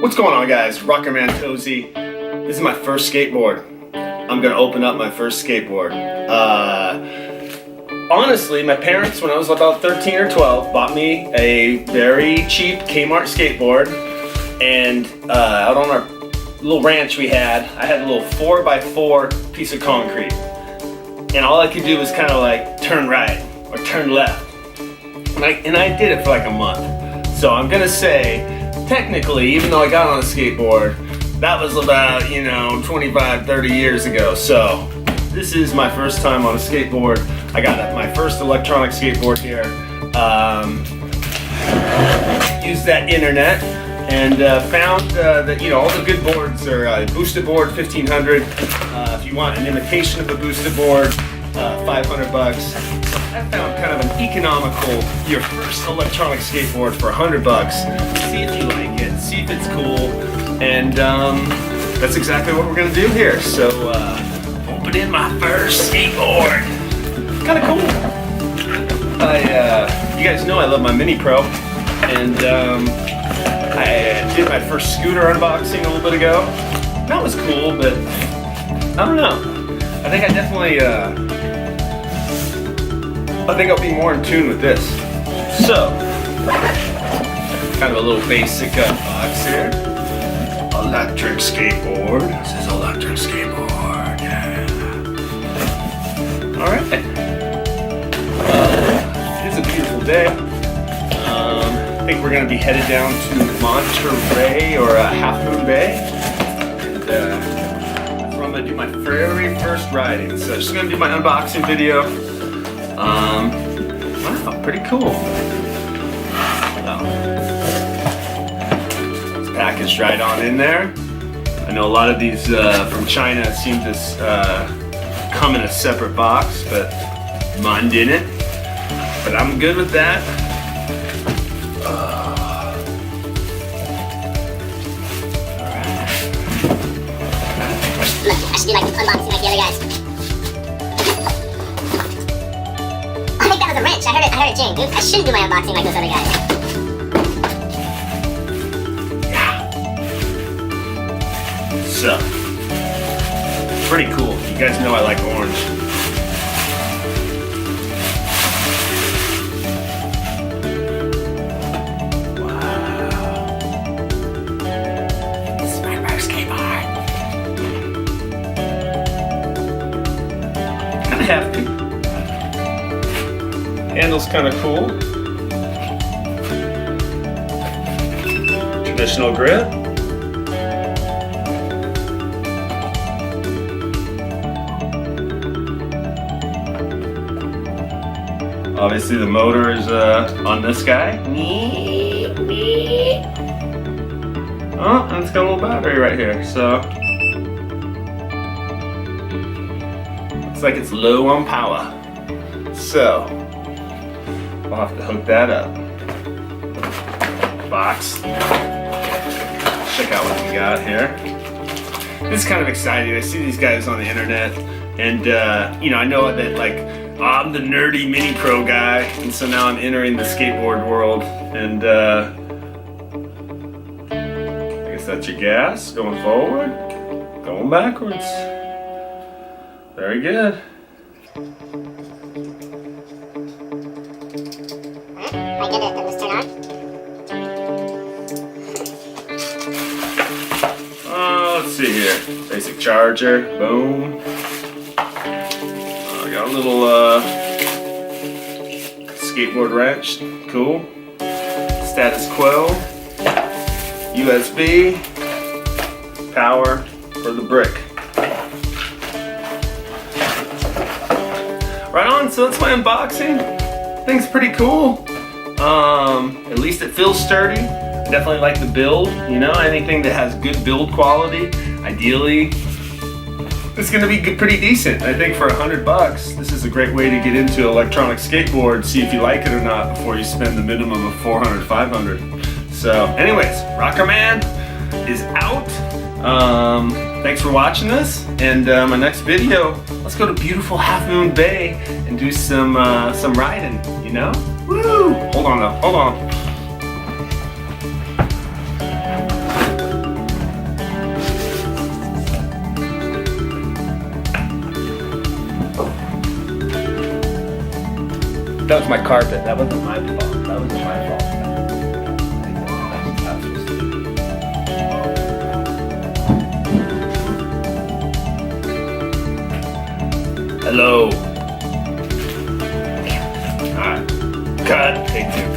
What's going on, guys? Rockerman Cozy. This is my first skateboard. I'm gonna open up my first skateboard. Honestly, my parents, when I was about 13 or 12, bought me a very cheap Kmart skateboard, and out on our little ranch I had a little 4x4 piece of concrete, and all I could do was kind of like turn right or turn left, and I did it for like a month. So I'm gonna say, technically, even though I got on a skateboard, that was about, 25, 30 years ago. So this is my first time on a skateboard. I got my first electronic skateboard here. Used that internet and found that all the good boards are boosted board 1500. If you want an imitation of a boosted board, $500. I found kind of an economical, your first electronic skateboard for $100. See if you like it, see if it's cool, and that's exactly what we're gonna do here. So opening my first skateboard. Kind of cool. You guys know I love my miniPRO, and I did my first scooter unboxing a little bit ago. That was cool, but I don't know. I think I'll be more in tune with this. So, kind of a little basic box here. Electric skateboard. This is electric skateboard. Yeah. All right. It is a beautiful day. I think we're going to be headed down to Monterey or Half Moon Bay. And that's where I'm going to do my very first riding. So just going to do my unboxing video. Wow, pretty cool. It's packaged right on in there. I know a lot of these from China seem to come in a separate box, but mine didn't. But I'm good with that. I should do like unboxing like the other guys. I think that was a wrench. I heard it jing. I shouldn't do my unboxing like those other guys. Yeah. So, pretty cool. You guys know I like orange. Wow. This is my first skateboard. Kind of hefty. Handle's kind of cool. Traditional grip. Obviously the motor is on this guy. Oh, and it's got a little battery right here, so looks like it's low on power. So I'll have to hook that up. Box. Check out what we got here. This is kind of exciting. I see these guys on the internet, and I know that I'm the nerdy miniPRO guy, and so now I'm entering the skateboard world. And I guess that's your gas going forward, going backwards. Very good. I get it, then just turn on. Let's see here. Basic charger, boom. I got a little skateboard wrench, cool. Status quo. USB. Power for the brick. Right on, so that's my unboxing. Thing's pretty cool. At least it feels sturdy. I definitely like the build. Anything that has good build quality, ideally, it's gonna be pretty decent. I think for $100, this is a great way to get into electronic skateboard, see if you like it or not before you spend the minimum of $400, $500. So anyways, Rockerman is out. Thanks for watching this, and my next video, let's go to beautiful Half Moon Bay and do some riding, Woo! Hold on though, hold on. that was my carpet. That wasn't my fault. That wasn't my fault. Hello. Alright. Cut. Take two.